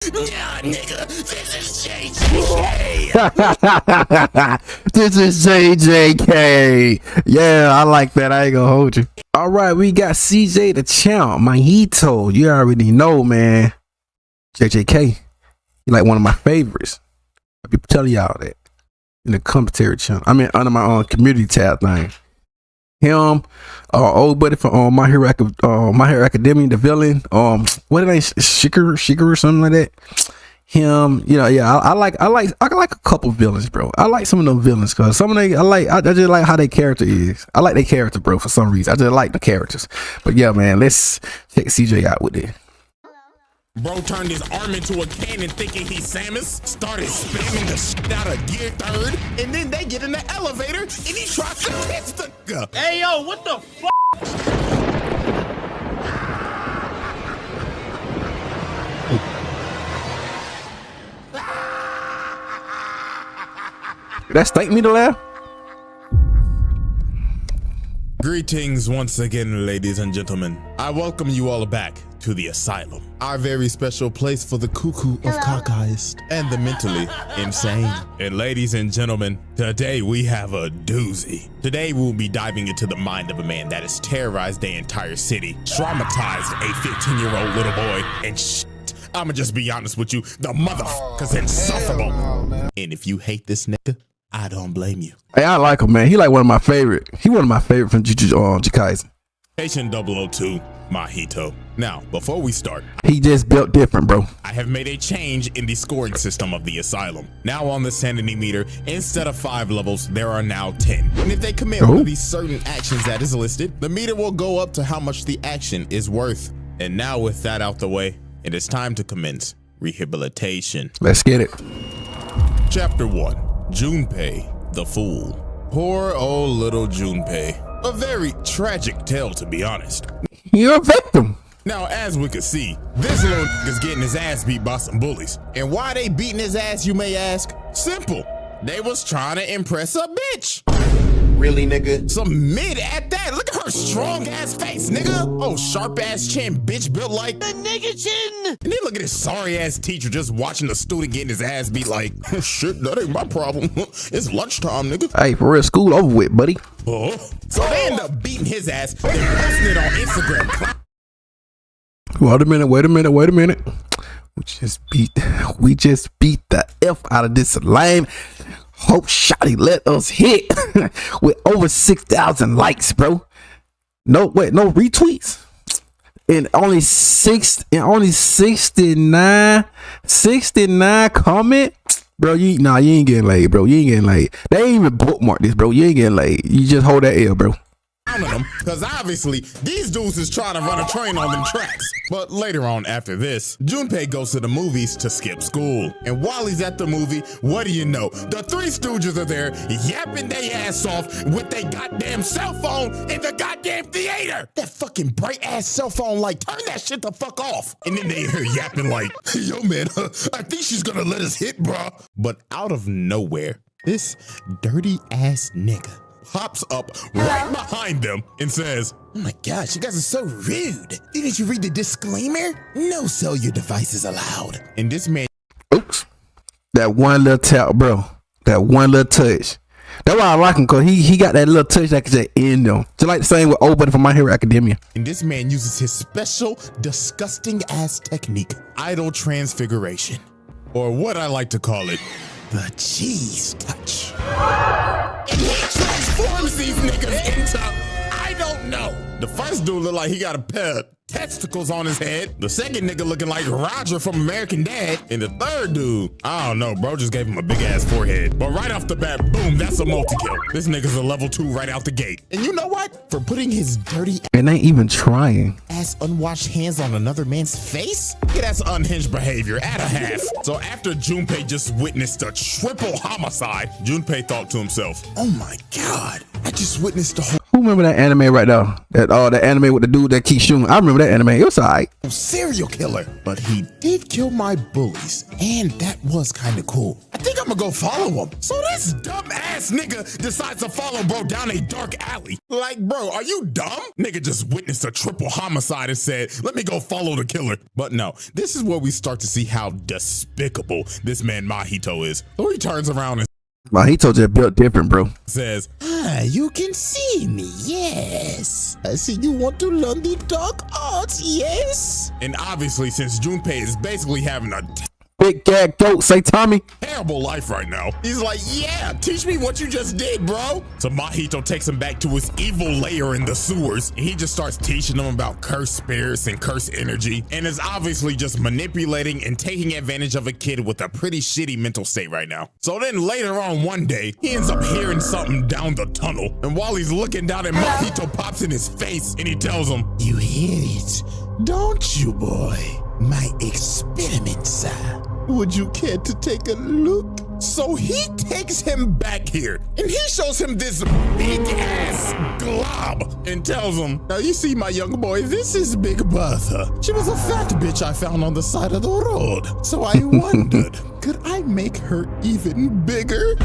Nah, nigga, this is JJK. This is JJK. Yeah, I like that. I ain't gonna hold you. All right, we got CJ the Champ, MAHITO. You already know, man. JJK, he like one of my favorites. I be telling y'all that in the commentary channel. I mean, under my own community tab thing. Him, old buddy from My Hero Academia, the villain. What did they Shiker or something like that? Him, you know, yeah. I like a couple villains, bro. I like some of them villains because some of they I just like how their character is. I like their character, bro, for some reason. I just like the characters. But yeah, man, let's check CJ out with it. Bro turned his arm into a cannon thinking he's Samus, started spamming the shit out of Gear 3rd, and then they get in the elevator and he tries to kiss the nigga. Hey yo, what the fuck? That stink me to laugh. Greetings once again, ladies and gentlemen. I welcome you all back to the asylum, our very special place for the cuckoo of cockeyed and the mentally insane. And ladies and gentlemen, today we have a doozy. Today we'll be diving into the mind of a man that has terrorized the entire city, traumatized a 15-year-old little boy, and I'ma just be honest with you, the motherfucker's insufferable. And if you hate this nigga, I don't blame you. Hey, I like him, man. He like one of my favorite. He one of my favorite from Jujutsu Kaisen. Patient 002, MAHITO. Now, before we start, he just built different, bro. I have made a change in the scoring system of the asylum. Now on the sanity meter, instead of 5 levels, there are now 10. And if they commit one of these certain actions that is listed, the meter will go up to how much the action is worth. And now with that out the way, it is time to commence rehabilitation. Let's get it. Chapter 1, Junpei, the Fool. Poor old little Junpei. A very tragic tale, to be honest. You're a victim. Now, as we could see, this little nigga's getting his ass beat by some bullies. And why they beating his ass, you may ask? Simple. They was trying to impress a bitch. Really, nigga? Some mid at that. Look at her strong ass face, nigga. Oh, sharp ass chin, bitch built like a nigga chin. And then look at this sorry ass teacher just watching the student getting his ass beat like, shit, that ain't my problem. It's lunchtime, nigga. Hey, for real, school over with, buddy. So they end up beating his ass, then posting it on Instagram. Wait a minute. We just beat the F out of this lame. Hope Shotty let us hit with over 6,000 likes, bro. No retweets. And only 69 comment. Bro, you ain't getting laid, bro. You ain't getting laid. They ain't even bookmark this, bro. You ain't getting laid. You just hold that L, bro. Them because obviously these dudes is trying to run a train on them tracks. But later on after this, Junpei goes to the movies to skip school. And while he's at the movie, what do you know? The Three Stooges are there yapping their ass off with their goddamn cell phone in the goddamn theater. That fucking bright ass cell phone, like, turn that shit the fuck off. And then they hear yapping like, yo man, I think she's gonna let us hit, bruh. But out of nowhere, this dirty ass nigga pops up right behind them and says, oh my gosh, you guys are so rude. Didn't you read the disclaimer? No cellular devices allowed. And this man, oops, that one little tap, bro. That one little touch. That's why I like him, because he got that little touch that can just end them. Just like the same with old buddy from My Hero Academia. And this man uses his special, disgusting ass technique, idle transfiguration. Or what I like to call it, the cheese touch. And he transforms these niggas into, I don't know. The first dude look like he got a pair of testicles on his head. The second nigga looking like Roger from American Dad. And the third dude, I don't know, bro just gave him a big ass forehead. But right off the bat, boom, that's a multi-kill. This nigga's a level 2 right out the gate. And you know what? For putting his dirty and ain't even trying ass unwashed hands on another man's face? Yeah, that's unhinged behavior at a half. So after Junpei just witnessed a triple homicide, Junpei thought to himself, oh my God, I just witnessed the whole. Who remember that anime right there? That anime with the dude that keeps shooting. I remember that anime. It was alright. Serial killer. But he did kill my bullies, and that was kind of cool. I think I'm gonna go follow him. So this dumb ass nigga decides to follow bro down a dark alley. Like, bro, are you dumb? Nigga just witnessed a triple homicide and said, let me go follow the killer. But no, this is where we start to see how despicable this man Mahito is. So he turns around and Mahito just built different, bro. says, you can see me, yes. I see you want to learn the dark arts, yes. And obviously, since Junpei is basically having a Big gag goat, say Tommy. terrible life right now, he's like, yeah, teach me what you just did, bro. So Mahito takes him back to his evil lair in the sewers, and he just starts teaching him about cursed spirits and cursed energy, and is obviously just manipulating and taking advantage of a kid with a pretty shitty mental state right now. So then later on one day, he ends up hearing something down the tunnel, and while he's looking down at Mahito pops in his face, and he tells him, you hear it, don't you, boy? My experiment, sir. Would you care to take a look? So he takes him back here and he shows him this big ass glob and tells him, now you see my young boy, this is Big Bertha. She was a fat bitch I found on the side of the road. So I wondered, could I make her even bigger?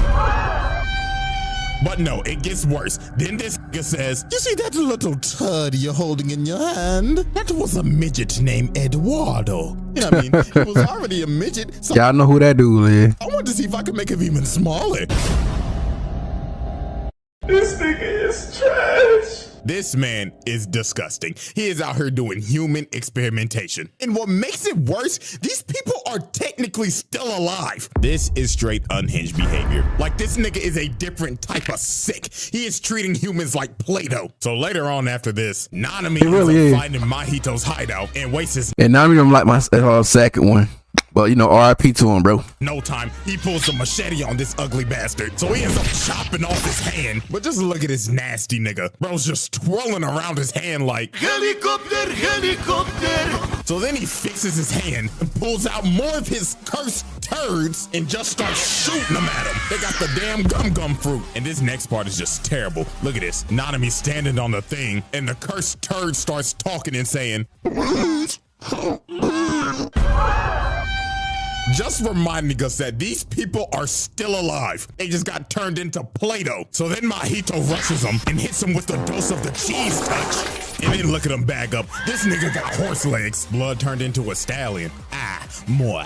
But no, it gets worse. Then this nigga says, you see that little turd you're holding in your hand? That was a midget named Eduardo. Yeah, I mean, he was already a midget. So Y'all know who that dude is. I wanted to see if I could make him even smaller. This nigga is trash. This man is disgusting. He is out here doing human experimentation. And what makes it worse, these people are technically still alive. This is straight unhinged behavior. Like, this nigga is a different type of sick. He is treating humans like Play-Doh. So later on after this, Nanami ends up finding Mahito's hideout and wastes his And Nami don't like my second one. But you know, RIP to him, bro. no time. He pulls a machete on this ugly bastard. So he ends up chopping off his hand. But just look at this nasty nigga. Bro's just twirling around his hand like, helicopter, helicopter. So then he fixes his hand and pulls out more of his cursed turds and just starts shooting them at him. They got the damn gum fruit. And this next part is just terrible. Look at this. Nanami's standing on the thing and the cursed turd starts talking and saying, just reminding us that these people are still alive. They just got turned into Play-Doh. So then Mahito rushes him and hits him with the dose of the cheese touch. And then look at him back up. This nigga got horse legs. Blood turned into a stallion. More.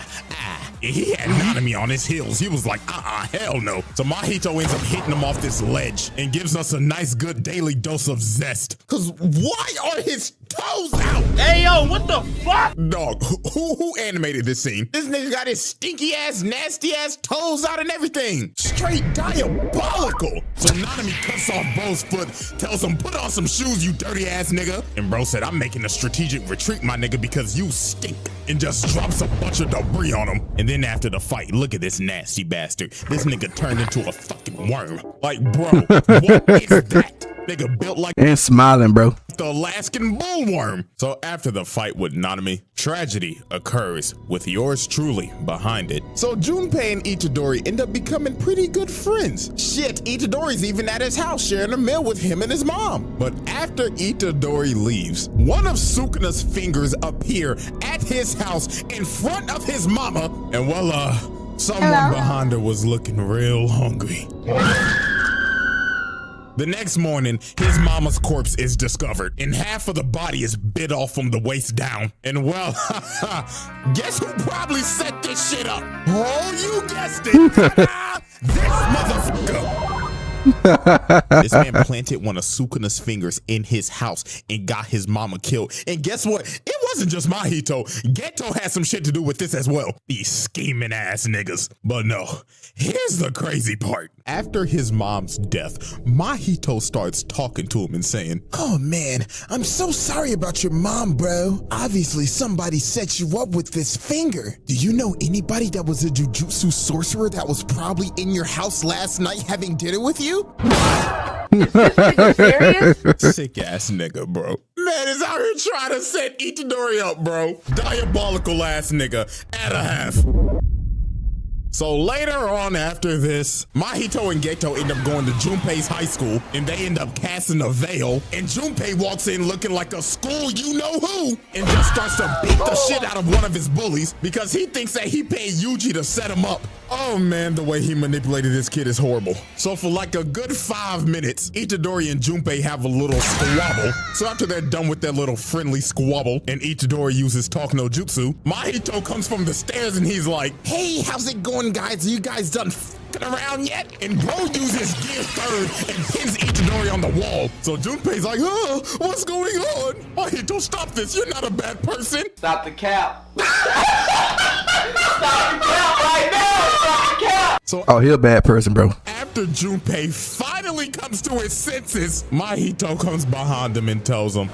And he had Nanami on his heels. He was like, hell no. So Mahito ends up hitting him off this ledge and gives us a nice good daily dose of zest. Cause why are his toes out? Hey, yo, what the fuck? Dog, who animated this scene? This nigga got his stinky ass, nasty ass toes out and everything. Straight diabolical. So Nanami cuts off bro's foot, tells him, put on some shoes, you dirty ass nigga. And bro said, I'm making a strategic retreat, my nigga, because you stink. And just drops a bunch of debris on him. And then after the fight, look at this nasty bastard. This nigga turned into a fucking worm. Like, bro, what is that? Nigga built like And smiling, bro. the Alaskan bullworm. So after the fight with Nanami, tragedy occurs with yours truly behind it. So Junpei and Itadori end up becoming pretty good friends. Shit, Itadori's even at his house sharing a meal with him and his mom. But after Itadori leaves, one of Sukuna's fingers appear at his house in front of his mama. And well, someone behind her was looking real hungry. The next morning, his mama's corpse is discovered, and half of the body is bit off from the waist down. And well, guess who probably set this shit up? Oh, you guessed it. This motherfucker. This man planted one of Sukuna's fingers in his house and got his mama killed. And guess what? It wasn't just Mahito. Geto had some shit to do with this as well. These scheming ass niggas. But no, here's the crazy part. After his mom's death, Mahito starts talking to him and saying, oh man, I'm so sorry about your mom, bro. Obviously somebody set you up with this finger. Do you know anybody that was a jujutsu sorcerer that was probably in your house last night having dinner with you? Is this nigga serious? Sick ass nigga, bro. Man is out here trying to set Itadori up, bro. Diabolical ass nigga at a half. So later on after this, Mahito and Geto end up going to Junpei's high school and they end up casting a veil, and Junpei walks in looking like a school you-know-who and just starts to beat the shit out of one of his bullies because he thinks that he paid Yuji to set him up. Oh man, the way he manipulated this kid is horrible. So for like a good 5 minutes, Itadori and Junpei have a little squabble. So after they're done with their little friendly squabble and Itadori uses talk no jutsu, Mahito comes from the stairs and he's like, hey, how's it going, guys? Are you guys done f***ing around yet? And bro uses gear third and pins Itadori on the wall. So Junpei's like, oh, what's going on? Mahito, stop this. You're not a bad person. Stop the cap. Stop the cap right now. Stop the cap. So Oh, he a bad person, bro. after Junpei finally comes to his senses, Mahito comes behind him and tells him,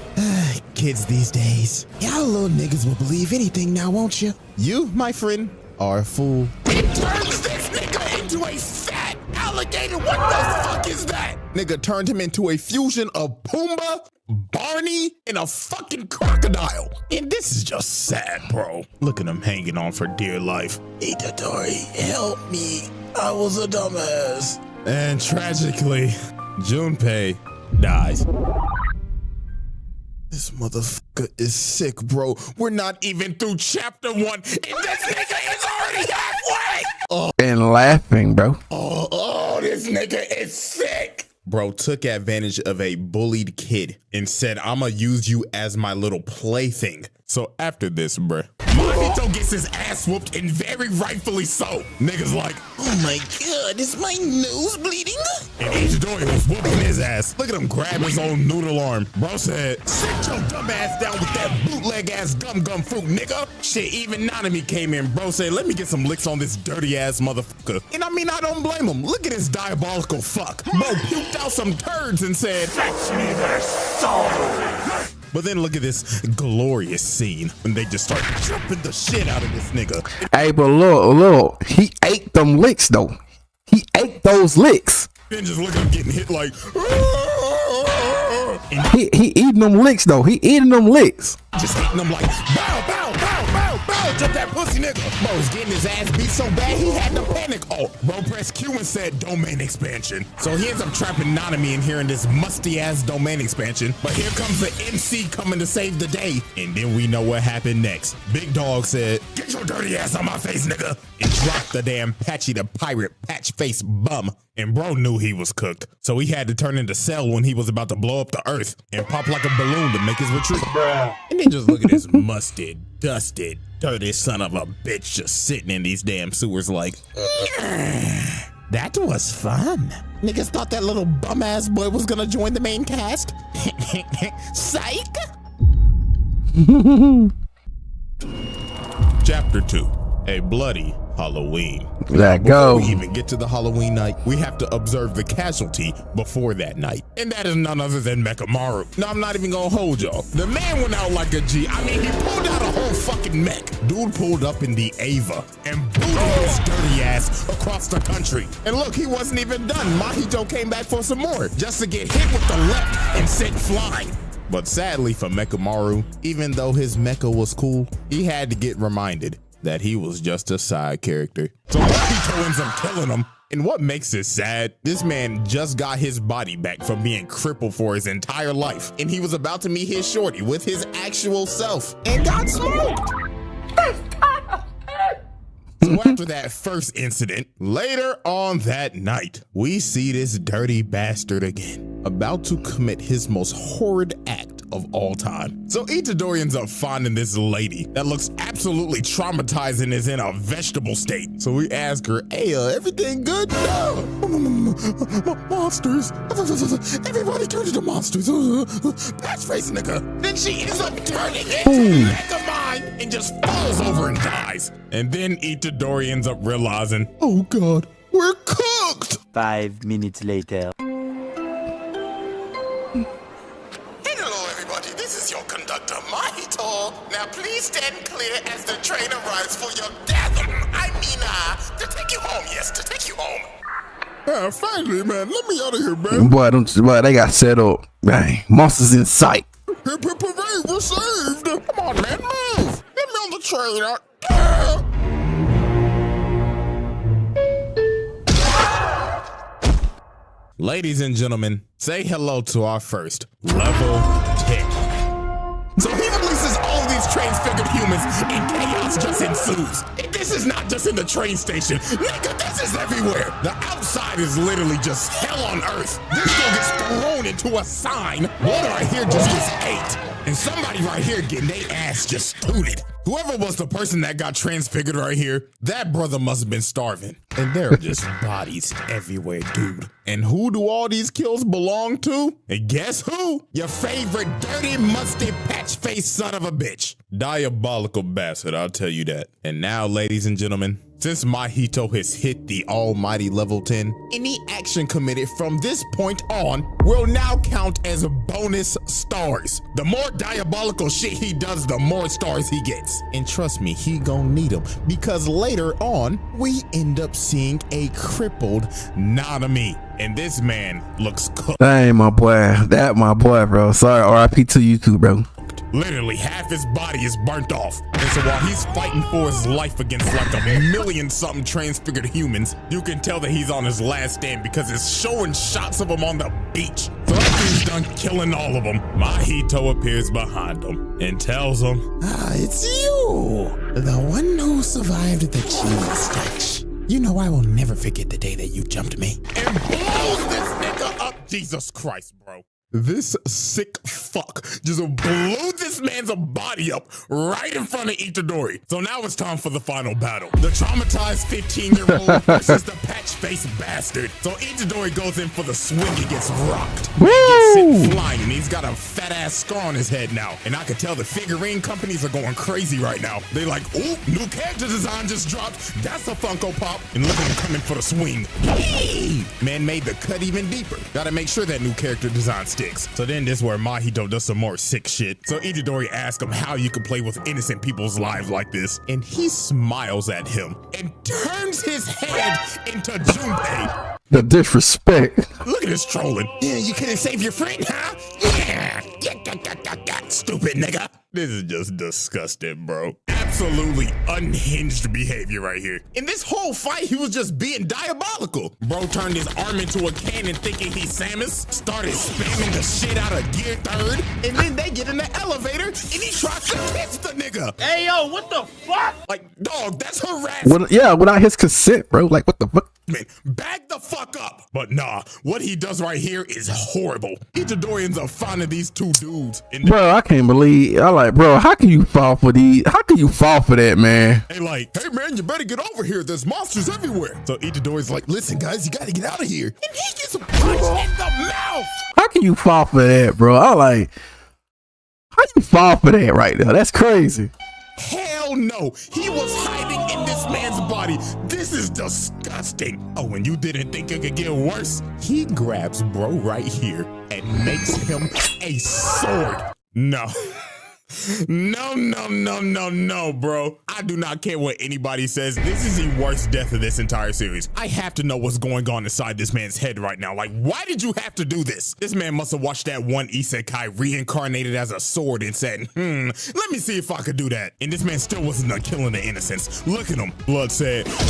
kids these days, y'all little niggas will believe anything now, won't you? You, my friend, are a fool. He turns this nigga into a fat alligator. What the fuck is that? Nigga turned him into a fusion of Pumbaa, Barney, and a fucking crocodile. And this is just sad, bro. Look at him hanging on for dear life. Itadori, help me. I was a dumbass. And tragically, Junpei dies. This motherfucker is sick, bro. We're not even through chapter 1, and this nigga is already halfway. And laughing, bro. Oh, this nigga is sick. Bro took advantage of a bullied kid and said, I'ma use you as my little plaything. So after this, bruh, Mahito gets his ass whooped, and very rightfully so. Niggas like, oh my god, is my nose bleeding? And Itadori was whooping his ass. Look at him grab his own noodle arm. Bro said, sit your dumb ass down with that bootleg ass gum fruit, nigga. Shit, even Nanami came in. Bro said, let me get some licks on this dirty ass motherfucker. And I mean, I don't blame him. Look at this diabolical fuck. Bro puked out some turds and said, fetch me their soul. But then look at this glorious scene when they just start jumping the shit out of this nigga. Hey, but look, he ate them licks though. He ate those licks. Then just look at him getting hit like, and He eating them licks though. He eating them licks. just hitting them like, bow, bow, bow, bow, bow, jump that pussy nigga. Bro's getting his ass beat so bad he had to panic. Oh, bro pressed Q and said domain expansion. So he ends up trapping Nanami in here in this musty ass domain expansion. But here comes the MC coming to save the day. And then we know what happened next. Big Dog said, get your dirty ass on my face, nigga. And dropped the damn Patchy the pirate patch face bum. And bro knew he was cooked. So he had to turn into Cell when he was about to blow up the earth and pop like a balloon to make his retreat. And then just look at this musted, dusted, dirty son of a bitch just sitting in these damn sewers like, that was fun. Niggas thought that little bum ass boy was gonna join the main cast. Psych. Chapter 2, a bloody Halloween. Let go. Before we even get to the Halloween night, we have to observe the casualty before that night. And that is none other than Mekamaru. No, I'm not even gonna hold y'all. The man went out like a G. I mean, he pulled out a whole fucking mech. Dude pulled up in the Ava and booted his dirty ass across the country. And look, he wasn't even done. Mahito came back for some more just to get hit with the left and sent flying. But sadly for Mekamaru, even though his mecha was cool, he had to get reminded that he was just a side character. So Mahito ends up killing him. And what makes it sad, this man just got his body back from being crippled for his entire life. And he was about to meet his shorty with his actual self and got smoked. So after that first incident, later on that night, we see this dirty bastard again, about to commit his most horrid act of all time. So Itadori ends up finding this lady that looks absolutely traumatized and is in a vegetable state. So we ask her, hey, everything good? No. Monsters. Everybody turned into monsters. Patch face nigga. Then she ends up turning into Megamind and just falls over and dies. And then Itadori ends up realizing, oh God, we're cooked. 5 minutes later. Hello everybody, this is your conductor, Mahito. Now please stand clear as the train arrives for your death. To take you home, yes, to take you home. Finally, man, let me out of here, man. Boy, they got set up. Bang, monsters in sight. Parade, we're saved. Come on, man, move. Get me on the train. Ladies and gentlemen, say hello to our first level 10. So he releases all these transfigured humans, and chaos just ensues. And this is not just in the train station. Nigga, this is everywhere. The outside is literally just hell on earth. This girl gets thrown into a sign. Water right here just gets ate. And somebody right here getting their ass just tooted. Whoever was the person that got transfigured right here, that brother must have been starving. And there are just bodies everywhere, dude. And who do all these kills belong to? And guess who? Your favorite dirty, musty, patch-faced son of a bitch. Diabolical bastard, I'll tell you that. And now, ladies and gentlemen, since MAHITO has hit the almighty level 10, any action committed from this point on will now count as bonus stars. The more diabolical shit he does, the more stars he gets. And trust me, he gon' need them, because later on, we end up seeing a crippled Nanami. And this man looks cooked. Dang, my boy. That my boy, bro. Sorry, RIP to you too, bro. Literally half his body is burnt off. And so while he's fighting for his life against like a million something transfigured humans, you can tell that he's on his last stand because it's showing shots of him on the beach. So after he's done killing all of them, MAHITO appears behind him and tells him, it's you, the one who survived the genius touch. You know I will never forget the day that you jumped me. And blows this nigga up. Jesus Christ, bro. This sick fuck just blew this man's body up right in front of Itadori. So now it's time for the final battle. The traumatized 15-year-old versus the patch-faced bastard. So Itadori goes in for the swing and gets rocked. He gets sent flying and he's got a fat-ass scar on his head now. And I can tell the figurine companies are going crazy right now. They like, ooh, new character design just dropped. That's a Funko Pop. And look at him coming for the swing. Hey! Man made the cut even deeper. Gotta make sure that new character design sticks. So then this is where MAHITO does some more sick shit. So Itadori asks him how you can play with innocent people's lives like this. And he smiles at him and turns his head into Junpei. The disrespect. Look at this trolling. Yeah, you couldn't save your friend, huh? Yeah. Stupid nigga. This is just disgusting, bro. Absolutely unhinged behavior right here. In this whole fight, he was just being diabolical. Bro turned his arm into a cannon thinking he's Samus, started spamming the shit out of Gear 3rd, and then they get in the elevator and he tries to kiss the nigga. Hey, yo, what the fuck? Like, dog, that's harassment. Yeah, without his consent, bro. Like, what the fuck? Man, back the fuck up. But nah, what he does right here is horrible. Itadori ends up finding these two dudes. Bro, I can't believe. I like, bro, how can you fall for these? How can you fall for that, man? They like, hey man, you better get over here. There's monsters everywhere. So Itadori's like, listen guys, you gotta get out of here. And he gets punched in the mouth. How can you fall for that, bro? I like, how you fall for that right now? That's crazy. Hell no, he was hiding in this man's body. This is disgusting. Oh, and you didn't think it could get worse? He grabs bro right here and makes him a sword. No. No, bro. I do not care what anybody says. This is the worst death of this entire series. I have to know what's going on inside this man's head right now. Like, why did you have to do this? This man must have watched that one isekai reincarnated as a sword and said, let me see if I could do that. And this man still wasn't done killing the innocents. Look at him. Blood said, human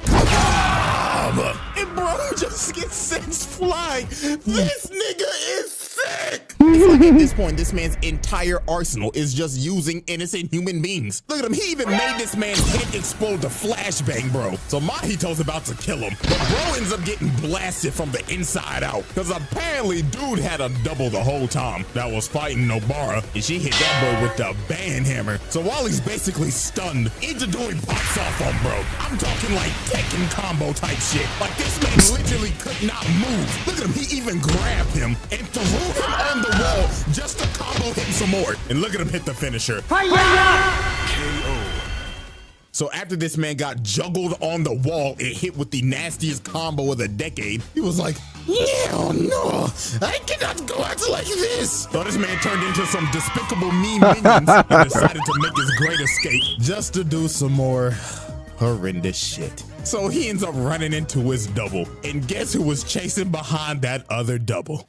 kebab. And bro just gets sent flying. This nigga is sick. It's like at this point, this man's entire arsenal is just using innocent human beings. Look at him. He even made this man's head explode to flashbang, bro. So MAHITO's about to kill him. But bro ends up getting blasted from the inside out. Because apparently dude had a double the whole time that was fighting Nobara. And she hit that boy with the band hammer. So while he's basically stunned, Itadori pops off on bro. I'm talking like Tekken combo type shit. Like this man literally could not move. Look at him. He even grabbed him and threw him on the wall just to combo him some more. And look at him hit the finisher. KO. So after this man got juggled on the wall and hit with the nastiest combo of the decade, he was like, no, I cannot go out like this. So this man turned into some despicable me minions and decided to make his great escape just to do some more horrendous shit. So he ends up running into his double. And guess who was chasing behind that other double?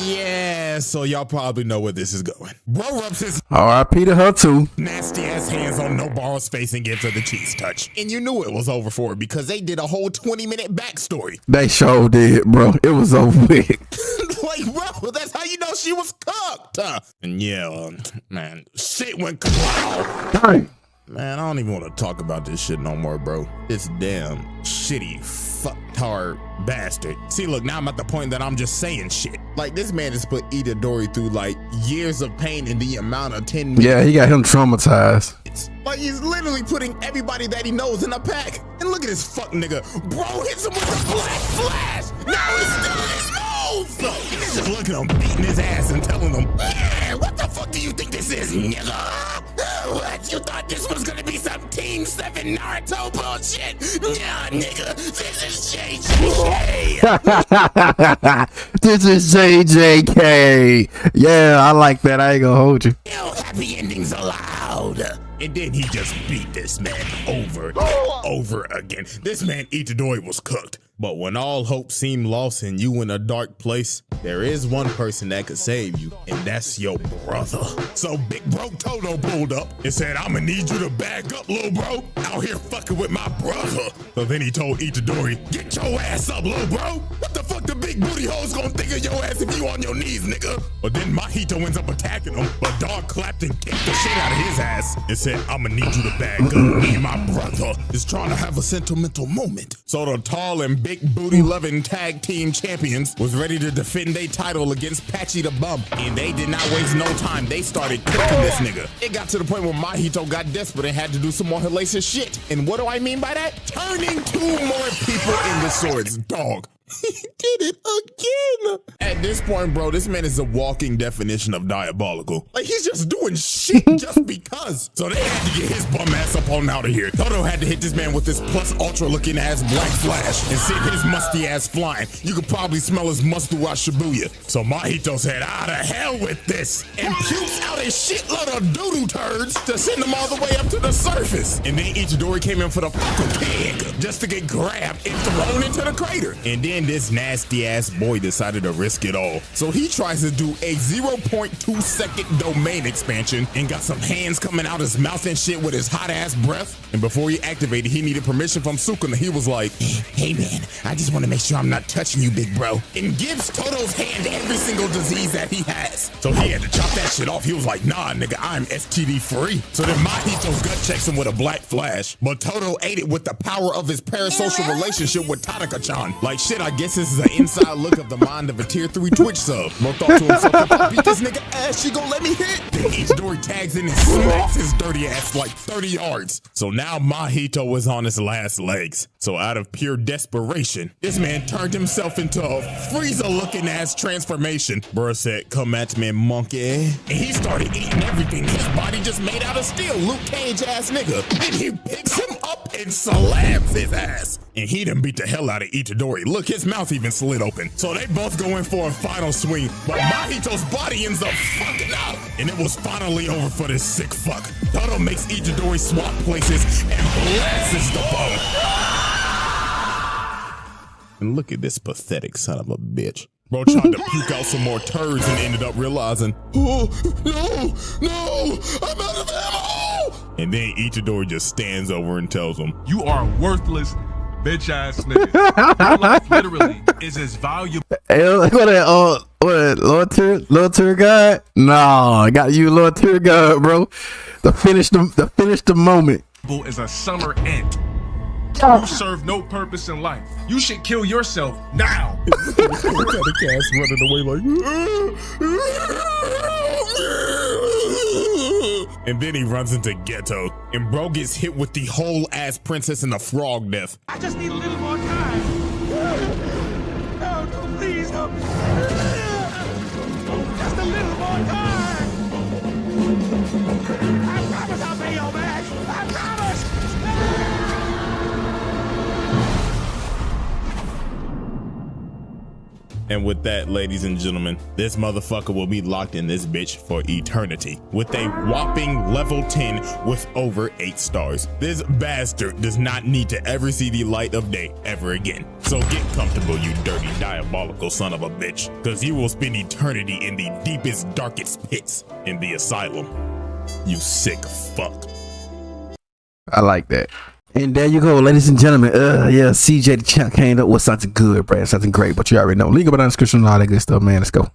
Yeah, so y'all probably know where this is going. Bro rubs his R.I.P. to her too. nasty ass hands on Nobara's face and gives her the cheese touch. And you knew it was over for her because they did a whole 20-minute backstory. They sure did, bro. It was over with. Like, bro, that's how you know she was cooked. And yeah, man, shit went cloud. Man, I don't even want to talk about this shit no more, bro. This damn shitty fucktard bastard. See, look, now I'm at the point that I'm just saying shit. Like, this man has put Itadori through like years of pain in the amount of 10 minutes. Yeah, he got him traumatized. Like, he's literally putting everybody that he knows in a pack. And look at this fuck nigga. Bro hits him with a black flash. Now he's still in his nose. So he's just looking at him, beating his ass and telling him, yeah, what the fuck do you think this is, nigga? What? You thought this was gonna be some Team 7 Naruto bullshit? Nah, nigga, this is JJK. This is JJK. Yeah, I like that. I ain't gonna hold you. No happy endings allowed. And then he just beat this man over and over again. This man Itadori was cooked. But when all hope seemed lost and you in a dark place, there is one person that could save you, and that's your brother. So Big Bro Toto pulled up and said, I'ma need you to back up, little bro. Out here fucking with my brother. So then he told Itadori, get your ass up, little bro. What the fuck the big booty hoes gonna think of your ass if you on your knees, nigga? But then MAHITO ends up attacking him, but Dog clapped and kicked the shit out of his ass and said, I'ma need you to back up. Me and my brother is trying to have a sentimental moment. So the tall and big booty loving tag team champions was ready to defend their title against Patchy the Bum. And they did not waste no time. They started cooking this nigga. It got to the point where MAHITO got desperate and had to do some more hellacious shit. And what do I mean by that? Turning 2 more people into swords. Dog. He did it again. At this point, bro, this man is a walking definition of diabolical. Like, he's just doing shit just because. So they had to get his bum ass up on out of here. Toto had to hit this man with this plus ultra looking ass black flash and send his musty ass flying. You could probably smell his must throughout Shibuya. So MAHITO said, out of hell with this, and pukes out a shitload of doodoo turds to send them all the way up to the surface. And then Itadori came in for the fucking pig just to get grabbed and thrown into the crater. And then this nasty ass boy decided to risk it all. So he tries to do a 0.2 second domain expansion and got some hands coming out his mouth and shit with his hot ass breath. And before he activated, he needed permission from Sukuna. He was like, hey man, I just want to make sure I'm not touching you, big bro. And gives Toto's hand every single disease that he has. So he had to chop that shit off. He was like, nah, nigga, I'm STD free. So then MAHITO's gut checks him with a black flash. But Toto ate it with the power of his parasocial relationship with Tanaka-chan. Like, shit, I guess this is an inside look of the mind of a tier 3 Twitch sub. Mo thought to himself, if I beat this nigga ass, she gonna let me hit. Then Itadori tags in and smacks his dirty ass like 30 yards. So now MAHITO was on his last legs. So out of pure desperation, this man turned himself into a Frieza looking ass transformation. Bruh said, come at me, monkey. And he started eating everything. His body just made out of steel. Luke Cage ass nigga. And he picks him up and slams his ass. And he done beat the hell out of Itadori. Look, his mouth even slid open. So they both go in for a final swing, but MAHITO's body ends up fucking up. And it was finally over for this sick fuck. Toto makes Itadori swap places and blasts the bone. And look at this pathetic son of a bitch. Bro tried to puke out some more turds and ended up realizing, oh, no, I'm out of ammo. And then Itadori just stands over and tells him, you are worthless, bitch ass nigga. Your life literally is as valuable. Hey, look at that, Lord Tour Guide? No, I got you, Lord Tour Guide, bro. To finish the moment. As a summer ant. You serve no purpose in life. You should kill yourself now. the cast running away like, and then he runs into Ghetto, and bro gets hit with the whole ass princess and the frog death. I just need a little more time. No, please, no. Just a little more time. I promise I'll pay your back. I promise. And with that, ladies and gentlemen, this motherfucker will be locked in this bitch for eternity with a whopping level 10 with over 8 stars. This bastard does not need to ever see the light of day ever again. So get comfortable, you dirty, diabolical son of a bitch, because you will spend eternity in the deepest, darkest pits in the asylum. You sick fuck. I like that. And there you go, ladies and gentlemen. Yeah, CJ the Champ came up with something good, bro. Something great, but you already know. Link up in the description and all that good stuff, man. Let's go.